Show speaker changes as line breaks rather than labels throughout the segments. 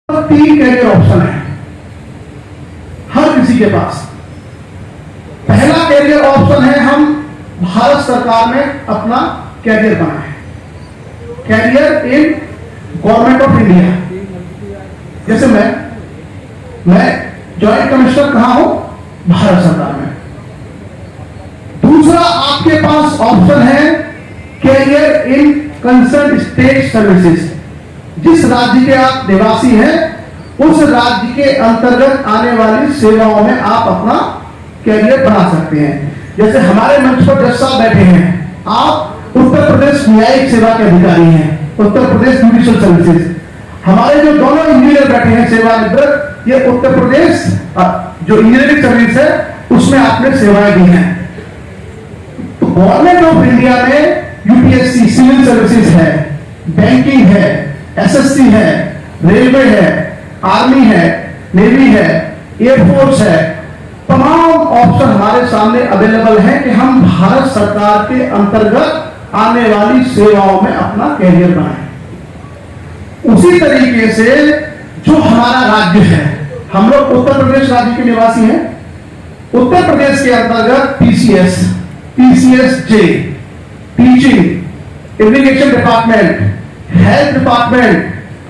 3 career option है हर किसी के पास। पहला कैरियर ऑप्शन है हम भारत सरकार में अपना कैरियर बनाए, career in government of India. जैसे मैं जॉइंट कमिश्नर कहां हूं, भारत सरकार में। दूसरा आपके पास ऑप्शन है career in concern state services. जिस राज्य के आप निवासी हैं उस राज्य के अंतर्गत आने वाली सेवाओं में आप अपना कैरियर बना सकते हैं। जैसे हमारे मंच पर जज साहब बैठे हैं, आप उत्तर प्रदेश न्यायिक सेवा के अधिकारी हैं, उत्तर प्रदेश जुडिशियल सर्विसेज। हमारे जो दोनों इंजीनियर बैठे हैं सेवानिवृत्त, ये उत्तर प्रदेश जो इंजीनियरिंग सर्विस है उसमें आपने सेवाएं दी हैं। तो गवर्नमेंट ऑफ इंडिया में यूपीएससी सिविल सर्विसेज है, बैंकिंग है, एसएससी है, रेलवे है, आर्मी है, नेवी है, एयरफोर्स है। तमाम ऑप्शन हमारे सामने अवेलेबल है कि हम भारत सरकार के अंतर्गत आने वाली सेवाओं में अपना कैरियर बनाएं। उसी तरीके से जो हमारा राज्य है, हम लोग उत्तर प्रदेश राज्य के निवासी हैं। उत्तर प्रदेश के अंतर्गत PCS, PCSJ, teaching, irrigation department, health department,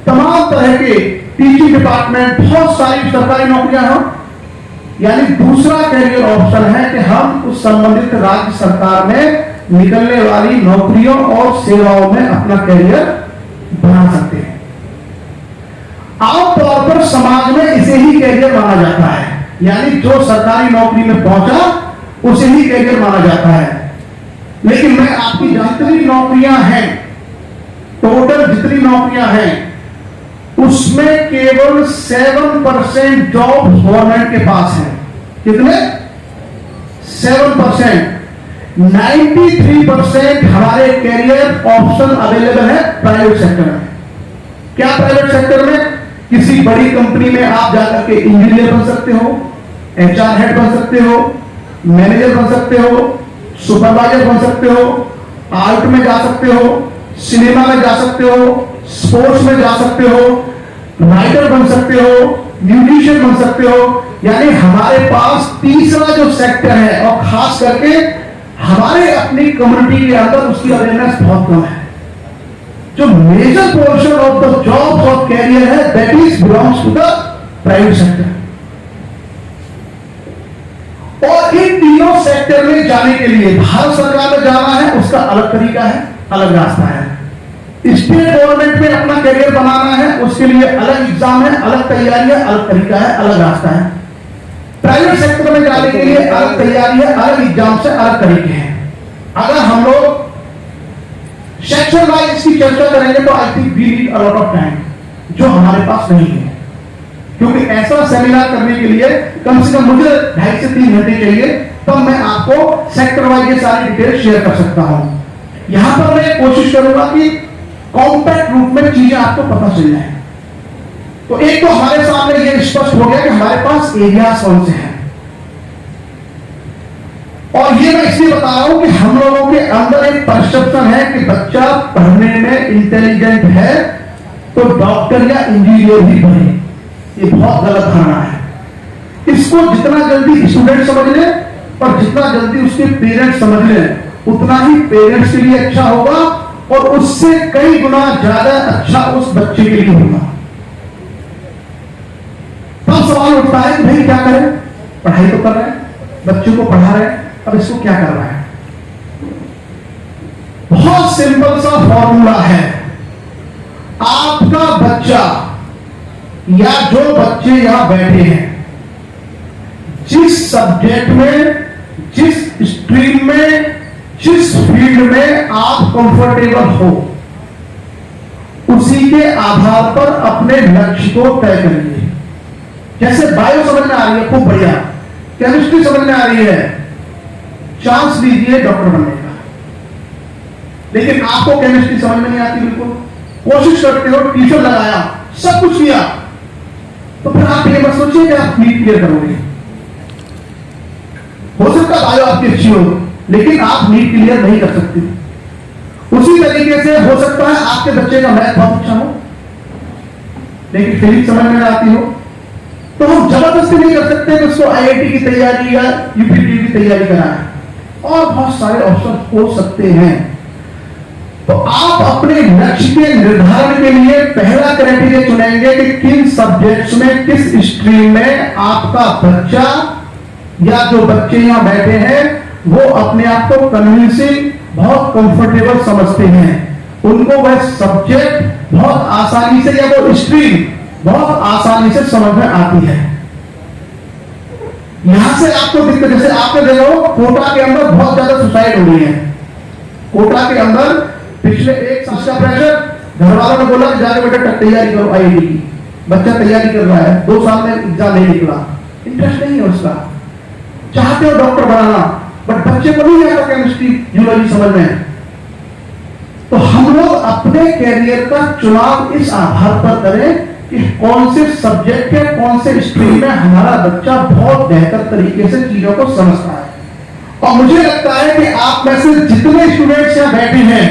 तमाम तरह के टीचिंग डिपार्टमेंट, बहुत सारी सरकारी नौकरियां हैं। यानी दूसरा कैरियर ऑप्शन है कि हम उस संबंधित राज्य सरकार में निकलने वाली नौकरियों और सेवाओं में अपना कैरियर बना सकते हैं। आमतौर पर समाज में इसे ही कैरियर माना जाता है, यानी जो सरकारी नौकरी में पहुंचा उसे ही कैरियर माना जाता है। लेकिन मैं आपकी जितनी नौकरियां हैं, टोटल जितनी नौकरियां हैं, उसमें केवल 7% जॉब गवर्नमेंट के पास है। कितने? 7%। 93% हमारे कैरियर ऑप्शन अवेलेबल है प्राइवेट सेक्टर में। क्या प्राइवेट सेक्टर में? किसी बड़ी कंपनी में आप जाकर के इंजीनियर बन सकते हो, एचआर हेड बन सकते हो, मैनेजर बन सकते हो, सुपरवाइजर बन सकते हो, आर्ट में जा सकते हो, सिनेमा में जा सकते हो, स्पोर्ट्स में जा सकते हो, राइटर बन सकते हो, म्यूजिशियन बन सकते हो। यानी हमारे पास तीसरा जो सेक्टर है, और खास करके हमारे अपनी कम्युनिटी के अंदर उसकी अवेयरनेस बहुत कम है। जो major portion of the jobs of career है that is belongs to the private sector. और इन तीनों सेक्टर में जाने के लिए भारत सरकार में जाना है, उसका अलग तरीका है, अलग रास्ता है। स्टेट गवर्नमेंट में अपना कैरियर बनाना है, उसके लिए अलग एग्जाम है, अलग तैयारी है, अलग तरीका है, अलग रास्ता है। प्राइवेट सेक्टर में जाने के लिए अलग तैयारी है, अलग एग्जाम से अलग तरीके हैं। अगर हम लोग सेक्शन वाइज इसकी चर्चा करेंगे तो I think we need a lot of time, जो हमारे पास नहीं है। क्योंकि ऐसा सेमिनार करने के लिए कम से कम मुझे 2.5 से 3 घंटे चाहिए, तब मैं आपको सेक्टर वाइज ये सारी डिटेल शेयर कर सकता हूं। यहां पर मैं कोशिश करूंगा कि कॉम्पैक्ट रूप में चीजें आपको पता चल जाए। तो एक तो हमारे सामने ये स्पष्ट हो गया कि हमारे पास एरियाज कौन से हैं, और ये मैं इसलिए बता रहा हूं कि हम लोगों के अंदर एक परसेप्शन है कि बच्चा पढ़ने में इंटेलिजेंट है तो डॉक्टर या इंजीनियर ही बने। ये बहुत गलत धारणा है। इसको जितना जल्दी स्टूडेंट समझ ले और जितना जल्दी उसके पेरेंट्स समझ ले, उतना ही पेरेंट्स के लिए अच्छा होगा और उससे कई गुना ज्यादा अच्छा उस बच्चे के लिए होगा। तब सवाल उठता है कि भाई क्या करें, पढ़ाई तो कर रहे हैं, बच्चों को पढ़ा रहे हैं, अब इसको क्या करना है। बहुत सिंपल सा फॉर्मूला है। आपका बच्चा या जो बच्चे यहां बैठे हैं, जिस सब्जेक्ट में, जिस स्ट्रीम में, जिस फील्ड में आप कंफर्टेबल हो, उसी के आधार पर अपने लक्ष्य को तय करिए। जैसे बायो समझ में आ रही है, खूब बढ़िया, केमिस्ट्री समझ में आ रही है, चांस लीजिए डॉक्टर बनने का। लेकिन आपको केमिस्ट्री समझ में नहीं आती, बिल्कुल कोशिश करते हो, ट्यूशन लगाया, सब कुछ किया, तो फिर आप ये मत सोचिए कि आप नीट क्लियर करोगे। हो सकता है बायो आपकी अच्छी हो, लेकिन आप नीट क्लियर नहीं कर सकते। उसी तरीके से हो सकता है आपके बच्चे का मैथ बहुत अच्छा हो, लेकिन फिजिक्स समझ में आती हो, तो हम जबरदस्ती नहीं कर सकते कि उसको आईआईटी की तैयारी या यूपीटी की तैयारी कराएं। और बहुत सारे ऑप्शन हो सकते हैं। तो आप अपने लक्ष्य के निर्धारण के लिए पहला क्राइटेरिया चुनेंगे कि किन सब्जेक्ट्स में, किस स्ट्रीम में आपका बच्चा या जो बच्चे यहां बैठे हैं वो अपने आप को कन्विंसिंग, बहुत कंफर्टेबल समझते हैं, उनको वह सब्जेक्ट बहुत आसानी से या वो स्ट्रीम बहुत आसानी से समझ में आती है। यहां से आपको दिक्कत, जैसे आपने देखो कोटा के अंदर बहुत ज्यादा सुसाइड हो रही है। कोटा के अंदर पिछले एक साल का प्रेशर, घर वालों ने बोला कि जाके बेटा तैयारी करो आईआईटी की, बच्चा तैयारी कर रहा है, 2 साल में एग्जाम नहीं निकला, इंटरेस्ट नहीं है उसका, चाहते हो डॉक्टर बनाना, बट बच्चे को नहीं आता केमिस्ट्री जूलॉजी समझ में। तो हम लोग अपने कैरियर का चुनाव इस आधार पर करें कि कौन से सब्जेक्ट है, कौन से स्ट्रीम में हमारा बच्चा बहुत बेहतर तरीके से चीजों को समझता है। और मुझे लगता है कि आप में से जितने स्टूडेंट्स यहां बैठे हैं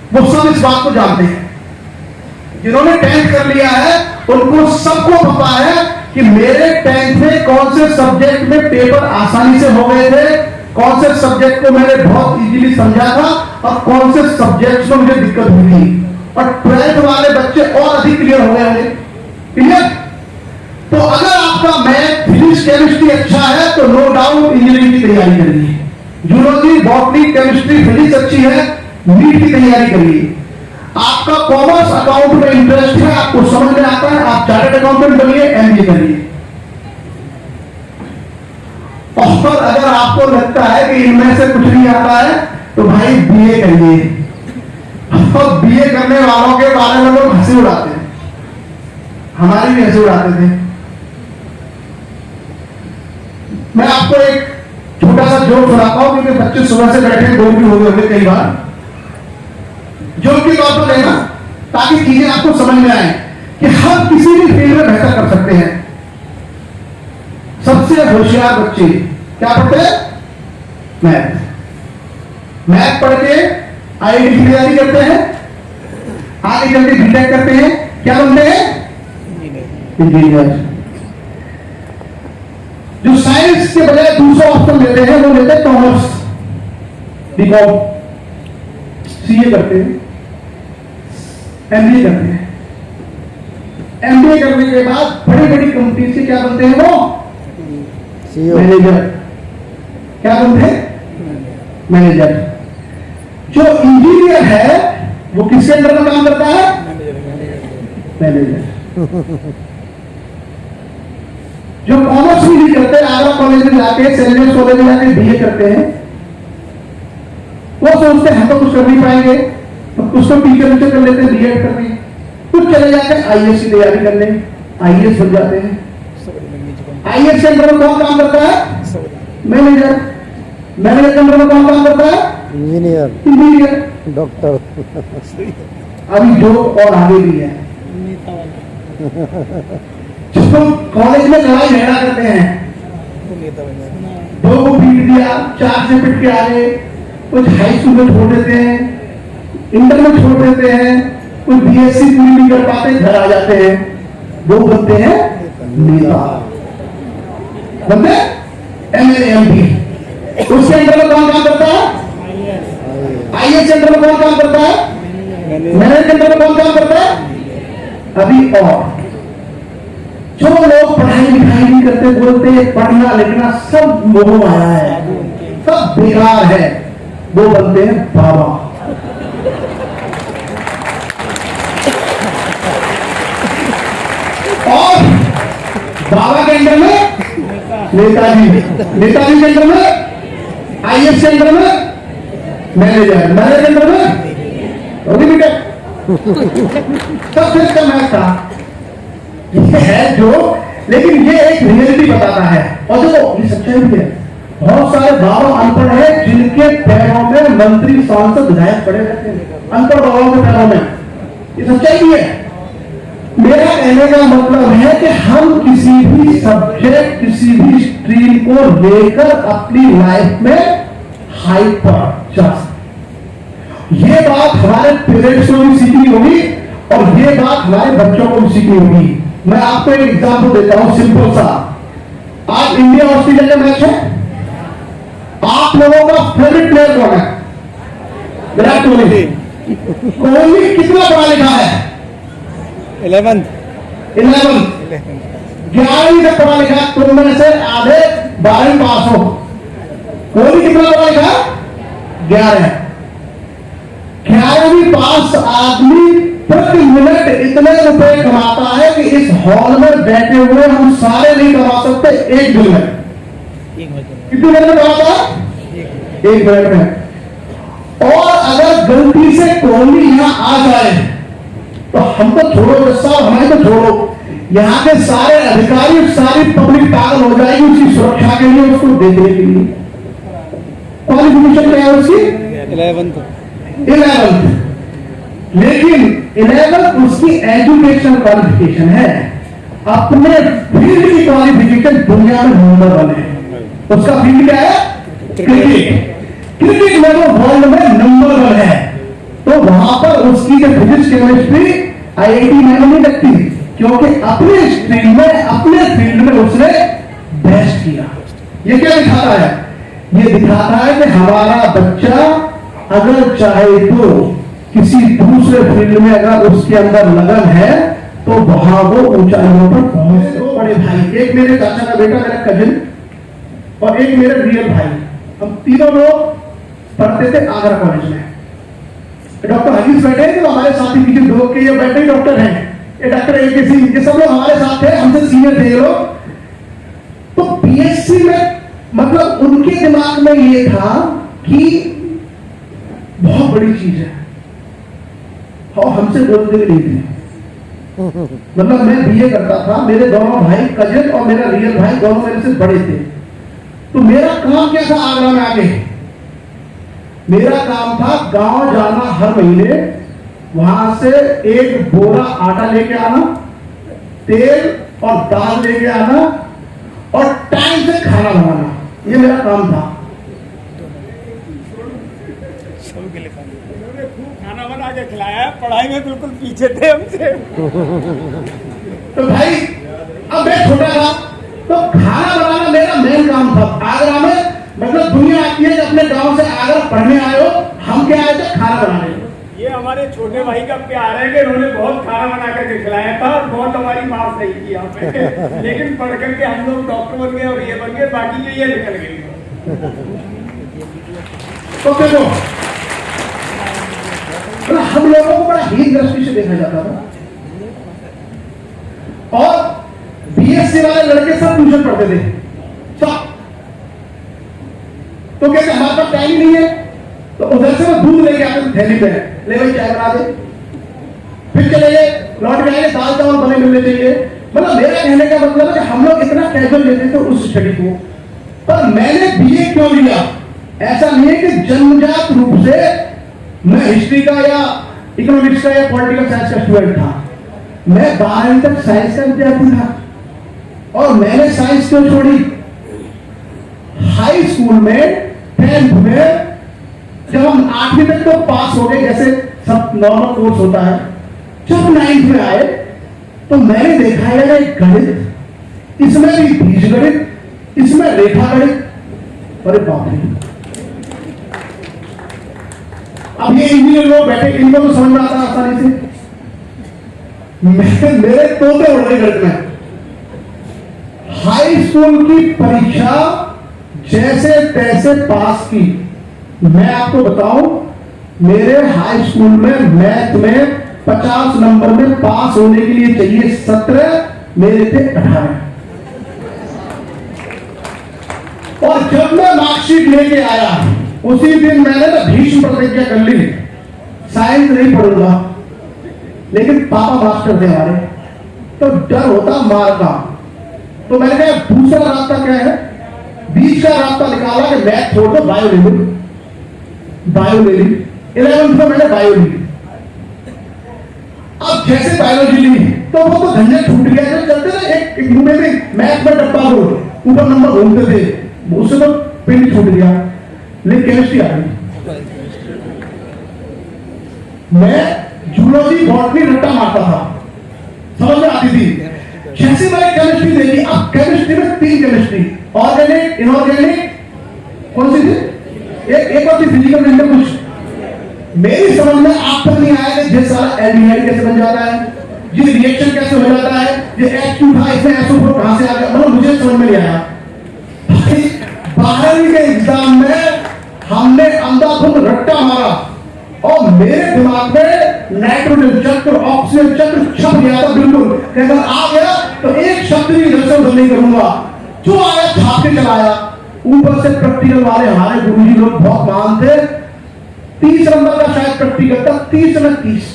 वो सब इस बात को जानते हैं। जिन्होंने 10th कर लिया है उनको सबको पता है कि मेरे 10th में कौन से सब्जेक्ट में पेपर आसानी से हो गए थे, कौन से सब्जेक्ट को मैंने बहुत इजीली समझा था और कौन से सब्जेक्ट्स में मुझे दिक्कत हुई थी। और 12th वाले बच्चे और अधिक क्लियर हो गए होंगे। क्लियर? तो अगर आपका मैथ, फिजिक्स, केमिस्ट्री अच्छा है तो नो डाउट इंजीनियरिंग की तैयारी करिए। जूलॉजी, बॉटनी, केमिस्ट्री, फिजिक्स अच्छी है, नीट की तैयारी करिए। आपका कॉमर्स अकाउंट में इंटरेस्ट है, आपको समझ में आता है, आप चार्टर्ड अकाउंटेंट बनिए, एमबीए करिए। और अगर आपको लगता है कि इनमें से कुछ नहीं आता है तो भाई बीए करिए। और बीए करने वालों के बारे में लोग हंसी उड़ाते हैं, हमारी भी हंसी उड़ाते थे। मैं आपको एक छोटा सा जोक सुनाता हूं, क्योंकि बच्चे सुबह से बैठे जोक भी हो गए होंगे कई बार। जोक के तौर पर लेना ताकि चीजें आपको समझ में आए कि हम किसी भी फील्ड में बेहतर कर सकते हैं। सबसे होशियार बच्चे क्या पढ़ते हैं? मैथ। मैथ पढ़ के आईआईटी की तैयारी करते हैं, आगे चल के बीटेक करते हैं, क्या बनते हैं? इंजीनियर। जो साइंस के बजाय दूसरा ऑप्शन लेते हैं वो लेते हैं कॉमर्स, बीकॉम, सीए करते हैं, एमबीए करते हैं। एमबीए करने के बाद बड़ी बड़ी कंपनी से क्या बनते हैं? वो मैनेजर। क्या बनते हैं? मैनेजर। जो इंजीनियर है वो किसके अंदर में काम करता है? मैनेजर। जो कॉमर्स भी नहीं करते, आगरा कॉलेज में जाके, सेंट जेम्स कॉलेज में जाके बीए करते हैं, वो सोचते हैं हम तो कुछ कर नहीं पाएंगे, तो कुछ तो टीचर कर लेते हैं, बीएड कर रहे हैं, कुछ चले जाते हैं आईएएस की तैयारी कर लें, आईएएस बन जाते हैं। आईएएस के अंदर में कौन काम करता है? मैनेजर। मैनेजर के अंदर में कौन काम करता है?
Engineer,
engineer,
doctor.
अभी जो और आगे भी है जिसको कॉलेज में लड़ाई झगड़ा करते हैं, 2 को पीट दिया, 4 से पिट के आ गए, कुछ हाई स्कूल में छोड़ देते हैं, इंटर में छोड़ देते हैं, कुछ बीएससी पूरी नहीं कर पाते, घर आ जाते हैं, वो बनते हैं नेता, बनते एमएलए, एमपी। उसके अंदर में कौन काम करता है? आईएएस के अंदर में कौन काम करता है? मैनेजर के अंदर में कौन काम करता है? अभी और जो लोग पढ़ाई लिखाई नहीं करते, बोलते पढ़ना लिखना सब मोह आया है, सब बेकार है, वो बनते हैं बाबा। और बाबा के अंदर में नेताजी, नेताजी के अंदर में आईएएस के अंदर में मैनेजर, मैनेजर के अंदर में बेटा सब सिस्टम है था है जो, लेकिन ये एक रियलिटी बताता है। और जो ये सच्चाई भी है, बहुत सारे बाबा अनपढ़ है जिनके पैरों में मंत्री, सांसद, विधायक पड़े रहते हैं, अनपढ़ बाबाओं के पैरों में, ये सच्चाई भी है। मेरा कहने का मतलब है कि हम किसी भी सब्जेक्ट, किसी भी स्ट्रीम को लेकर अपनी लाइफ में हाइपर जा सकते। ये बात हमारे पेरेंट्स को भी सीखनी होगी और ये बात हमारे बच्चों को भी सीखनी होगी। मैं आपको एक एग्जाम्पल देता हूं सिंपल सा। आज इंडिया ऑस्ट्रेलिया का मैच है, आप लोगों का फेवरेट प्लेयर कौन है? विराट कोहली। कोहली कितना पढ़ा लिखा है?
11th
11वीं तक पढ़ा लिखा। तुम में से आधे 12वीं पास हो। कोहली कितना पढ़ा लिखा? 11वीं पास आदमी प्रति मिनट इतने रुपए कमाता है कि इस हॉल में बैठे हुए हम सारे नहीं कमा सकते एक दिन में। कितनी मिनट में कमाता है? एक मिनट में। और अगर गलती से कोहली यहां आ जाए तो हम तो छोड़ो साहब, हमें तो छोड़ो, यहां के सारे अधिकारी सारी पब्लिक पागल हो जाएगी उसकी सुरक्षा के लिए, उसको देखने के लिए। क्वालिफिकेशन क्या है उसकी? 11th। लेकिन 11th उसकी एजुकेशनल क्वालिफिकेशन है, अपने फील्ड की क्वालिफिकेशन दुनिया में नंबर 1 है। उसका फील्ड क्या है? क्रिकेट। क्रिकेट में वो वर्ल्ड में नंबर 1 है। तो वहां पर उसकी जो फिजिक्स केमिस्ट्री IIT में नहीं लगती, क्योंकि अपने स्ट्रीम में अपने फील्ड में उसने बेस्ट किया। ये क्या दिखाता है? ये दिखाता है कि हमारा बच्चा अगर चाहे तो किसी दूसरे फील्ड में अगर उसके अंदर लगन है तो वहां वो ऊंचाइयों पर पहुंच। दो बड़े भाई, एक मेरे चाचा का बेटा मेरा कजिन और एक मेरे रियल भाई, हम तीनों लोग पढ़ते थे आगरा कॉलेज में। डॉक्टर हकीस बैठे हैं तो हमारे साथी पीछे दो के ये बैठे डॉक्टर हैं, ये डॉक्टर AKC, ये सब लोग हमारे साथ थे, हमसे सीनियर थे ये लोग। तो BSc में मतलब उनके दिमाग में ये था कि बहुत बड़ी चीज है और हमसे बोलते भी नहीं थे। मतलब मैं BA करता था, मेरे दोनों भाई कजिन और मेरा रियल भाई दोनों मेरे से बड़े थे। तो मेरा काम क्या था आगरा में आके? मेरा काम था गांव जाना हर महीने, वहां से एक बोरा आटा लेके आना, तेल और दाल लेके आना और टाइम से खाना बनाना। ये मेरा काम था।
खूब खाना बना के खिलाया, पढ़ाई में बिल्कुल पीछे थे हमसे।
तो भाई अब मैं छोटा था तो खाना बनाना मेरा मेन काम था आगरा में। मतलब दुनिया आती है कि अपने गांव से आगरा पढ़ने आए हो, हम क्या आए थे? खाना बनाने।
ये हमारे छोटे भाई का प्यार है कि उन्होंने बहुत खाना बना करके खिलाया था और बहुत हमारी मार सही की यहाँ पे। लेकिन पढ़ करके हम लोग डॉक्टर बन गए और ये बन गए, बाकी के ये निकल गई।
तो देखो हम लोगों को बड़ा हीन दृष्टि से देखा जाता था। और BSc वाले लड़के सब ट्यूशन पढ़ते थे सब। तो कहते हमारे पास टाइम नहीं है, तो उधर से वो दूध लेके आते थे थैली पे, ले भाई चाय बना दे, फिर चले गए, लौट के आए, दाल चावल बने मिलने चाहिए। मतलब मेरा कहने का मतलब है कि हम लोग इतना कैजुअल लेते थे उस स्टडी को। पर मैंने BA क्यों लिया? ऐसा नहीं है कि जन्मजात रूप से मैं हिस्ट्री का या इकोनॉमिक्स का या पॉलिटिकल साइंस का स्टूडेंट था। मैं 12वीं तक साइंस का विद्यार्थी था। और मैंने साइंस क्यों छोड़ी? हाई स्कूल में 10th में जब हम 8वीं तक तो पास हो गए, जैसे सब नॉर्मल कोर्स होता है, जब 9th में आए तो मैंने देखा यार एक गणित, इसमें भी बीजगणित, इसमें रेखा गणित, अरे बाप रे। अब ये इंजीनियर लोग बैठे, इनको तो समझ में आता है आसानी से। मेरे तोते उड़ गए गणित में। हाई स्कूल की परीक्षा जैसे तैसे पास की। मैं आपको बताऊं, मेरे हाई स्कूल में मैथ में 50 नंबर में पास होने के लिए चाहिए 17, मेरे थे 18। और जब मैं मार्कशीट लेके आया उसी दिन मैंने ना भीष्म प्रतिज्ञा कर ली, साइंस नहीं पढ़ूंगा। लेकिन पापा मास्टर थे हमारे, तो डर होता मार का। तो मैंने कहा दूसरा रास्ता क्या है? बीच का रास्ता निकाला कि मैथ छोड़ दो, बायो ले ली। बायो ले ली 11th में मैंने बायो ली। अब जैसे बायोलॉजी ली तो वो तो झंझट छूट गया। जो चलते ना एक मुंह में मैथ में डब्बा हो, ऊपर नंबर घूमते थे, उससे तो पिंड छूट गया। लेकिन केमिस्ट्री आ गई। मैं जूलॉजी बॉटनी रट्टा मारता था, समझ में आती थी। जैसे मैंने केमिस्ट्री देखी, अब केमिस्ट्री में 3 केमिस्ट्री, ऑर्गेनिक, इनऑर्गेनिक, कौन सी थी, एक और थी फिजिकल केमिस्ट्री कुछ, मेरी समझ में आप तक नहीं आया कि जिस सारा एल्डिहाइड कैसे बन जाता है, ये रिएक्शन कैसे हो जाता है, ये H2 था इसमें SO4 कहां से आ गया, मतलब मुझे समझ में नहीं आया। 12वीं के एग्जाम में हमने अंधाधुंध रट्टा मारा और मेरे दिमाग में नाइट्रोजन चक्र, ऑक्सीजन चक्र छप गया था बिल्कुल, अगर आ गया तो एक शब्द भी इधर से उधर नहीं करूंगा, जो आया छाप के चलाया। ऊपर से प्रैक्टिकल वाले हमारे गुरुजी लोग बहुत महान थे, 30 नंबर का शायद प्रैक्टिकल था, 30 में 30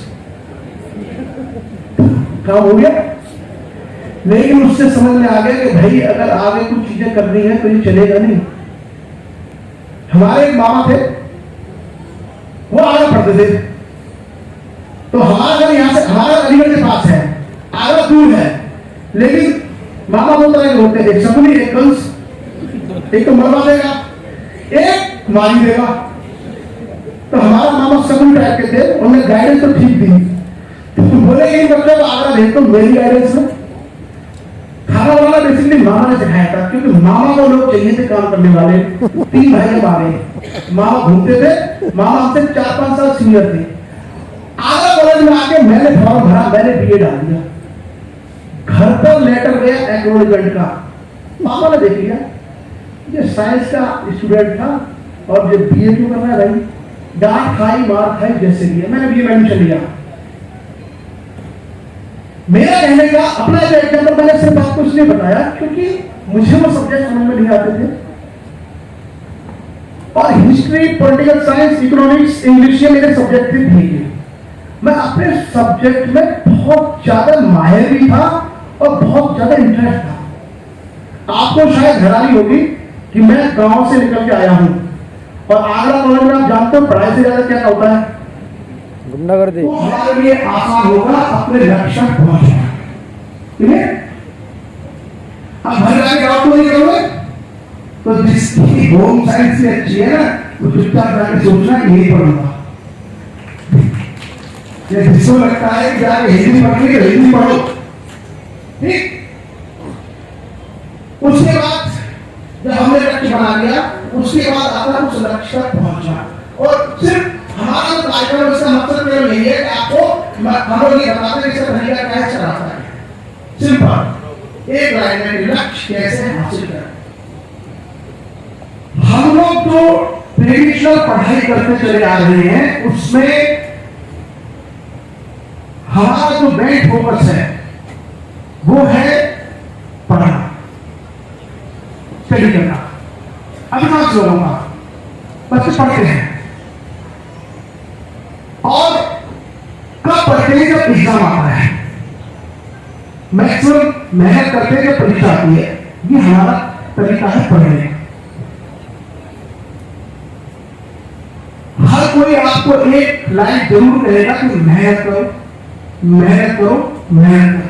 काम हो गया। लेकिन उससे समझ में आ गया कि भाई अगर आगे कुछ चीजें करनी है तो ये चलेगा नहीं। हमारे एक मामा थे, वो आगे पढ़ते थे, तो हमारा घर यहां से, हमारा अलीगढ़ के पास है, आगरा दूर है, लेकिन मामा बोलता है होते एक सपनी, एक कंस, एक तो मरवा देगा, एक मारी देगा। तो हमारा मामा सपनी टाइप के थे, उन्हें गाइडेंस तो ठीक दी, तो बोले कि मतलब आगरा भेज तो मेरी गाइडेंस में खाना वाला बेसिकली मामा ने सिखाया था, क्योंकि मामा को लोग चाहिए थे काम करने वाले। 3 भाई हमारे, मामा घूमते थे, मामा हमसे 4-5 साल सीनियर थे। आगरा कॉलेज में आके मैंने फॉर्म भरा, मैंने बीए डाल दिया, घर पर लेटर गया एक्नॉलेजमेंट का, मामा ने देख लिया ये साइंस का स्टूडेंट था और ये बीए क्यों कर रहा है भाई, डांट खाई मार खाई जैसे भी है। मैंने बीए में एडमिशन लिया। मेरा कहने का अपना जो एग्जाम्पल, मैंने सिर्फ आपको इसलिए बताया क्योंकि मुझे वो सब्जेक्ट समझ में नहीं आते थे, और history, political science, economics, English ये मेरे सब्जेक्ट थे ठीक है। मैं अपने सब्जेक्ट में बहुत ज्यादा माहिर भी था और बहुत ज्यादा इंटरेस्ट था। आपको शायद हैरानी होगी कि मैं गांव से निकल के आया हूं और आगरा कॉलेज में आप जानते हो पढ़ाई से ज्यादा क्या होता है,
गुंडागर्दी।
तो हमारे लिए आसान होगा अपने लक्ष्य तक पहुंचना, ठीक है। अब घर जाके आप तो नहीं करोगे, तो जिसकी होम साइंस से अच्छी है ना, वो चुपचाप जाके सोचना यही पढ़ूंगा। ये जिसको लगता है कि यार हिंदी पढ़नी तो हिंदी पढ़ो, ठीक। उसके बाद जब हमने लक्ष्य बना लिया, उसके बाद अपना उस लक्ष्य तक पहुंचना। और सिर्फ हमारा जो कार्यक्रम इसका मकसद केवल नहीं है कि आपको हम लोग ये बताते हैं कि इसका तरीका क्या है, चलाता है, सिंपल एक लाइन में लक्ष्य कैसे हासिल करें। हम लोग जो ट्रेडिशनल पढ़ाई करते चले आ रहे हैं उसमें हमारा जो मेन फोकस है वो है पढ़ना, स्टडी करना। अधिकांश लोगों का बच्चे पढ़ते हैं और कब पढ़ते हैं, जब एग्जाम आता है, मैक्सिमम मेहनत करते हैं जब परीक्षा आती है। ये हमारा तरीका है पढ़ने का। हर कोई आपको एक लाइन जरूर कहेगा कि मेहनत करो, मेहनत करो, मेहनत करो।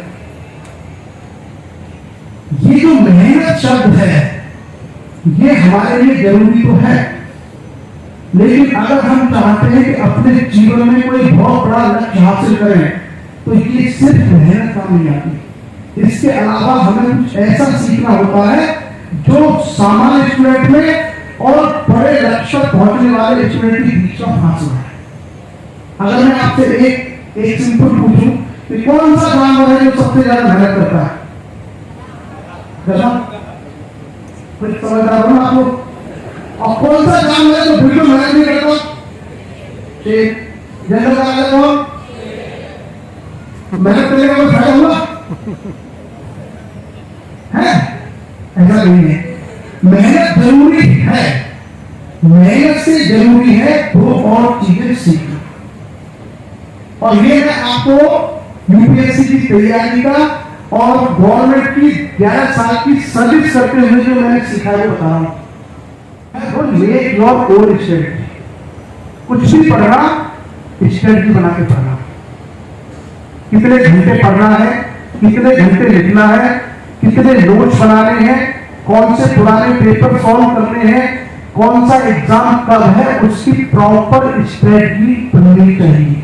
ये जो मेहनत शब्द है ये हमारे लिए जरूरी तो है, लेकिन अगर हम चाहते हैं कि अपने जीवन में कोई बहुत बड़ा लक्ष्य हासिल करें तो ये सिर्फ मेहनत काम नहीं आती। इसके अलावा हमें कुछ ऐसा सीखना होता है जो सामान्य स्टूडेंट में और बड़े लक्ष्य पहुंचने वाले स्टूडेंट के बीच में फासला है। अगर मैं आपसे एक सिंपल पूछूं कि कौन सा जानवर है जो सबसे ज्यादा मेहनत करता है, कुछ समझदार हो आप लोग, और कौन सा काम है जो बिल्कुल मेहनत नहीं करता, जनरल का मेहनत करने का कोई फायदा हुआ है? ऐसा नहीं है। मेहनत जरूरी है, मेहनत से जरूरी है दो और चीजें सीखना। और ये मैं आपको यूपीएससी की तैयारी का और गवर्नमेंट की 11 साल की सर्विस करते हुए जो मैंने सीखा है बता रहा हूं। Make your own strategy. कुछ भी पढ़ना स्ट्रेटजी बना के पढ़ना। कितने घंटे पढ़ना है, कितने घंटे लिखना है, कितने नोट्स बनाने हैं, कौन से पुराने पेपर सॉल्व करने हैं, कौन सा एग्जाम कब है, उसकी प्रॉपर स्ट्रेटजी बननी चाहिए।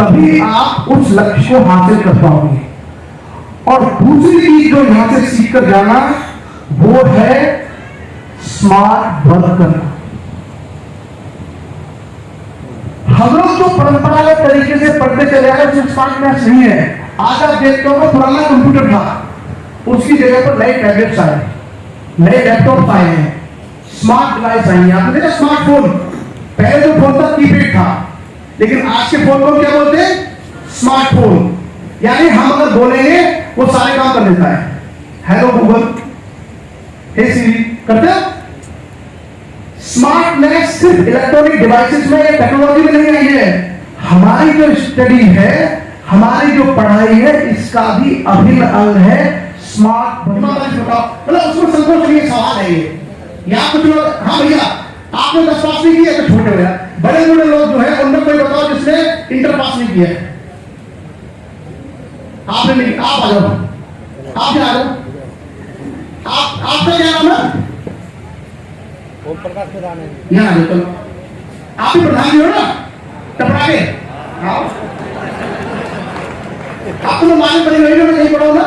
तभी आप उस लक्ष्य को हासिल कर पाओगे। और दूसरी चीज जो यहां से सीख कर जाना वो है स्मार्ट वर्क करना। हम लोग जो परंपरागत तरीके से पढ़ते चले आ रहे हैं उसमें स्मार्टनेस नहीं है। आज आप देखते हो पुराना कंप्यूटर था, उसकी जगह पर नए टैबलेट्स आए, नए लैपटॉप आए हैं, स्मार्ट डिवाइस आई है। आपने देखा स्मार्टफोन, पहले जो फोन था कीपैड था, लेकिन आज के फोन को क्या बोलते हैं? स्मार्टफोन। यानी हम अगर बोलेंगे वो सारे काम कर देता है। हेलो गूगल, हे सीरी, करते हो? स्मार्टनेस सिर्फ इलेक्ट्रॉनिक डिवाइसेस में या टेक्नोलॉजी में नहीं आई है। हमारी जो स्टडी है, हमारी जो पढ़ाई है, इसका भी अभिन्न अंग है स्मार्ट। मतलब उसमें संकोच नहीं, सवाल है ये। या कुछ लोग, हाँ भैया आपने 10 पास नहीं किया तो छोटे हो, बड़े बड़े लोग जो है उनमें कोई बताओ जिसने इंटर पास नहीं किया है? आपने नहीं, आप आ जाओ, आप क्या आ जाओ, आपका क्या नाम है?
ओम प्रकाश प्रधान है।
यहाँ आ जाओ, चलो आप ही प्रधान जी हो ना, टपरा के आओ। आपको तो मालूम पड़ी, मैं कहीं पढ़ाऊंगा।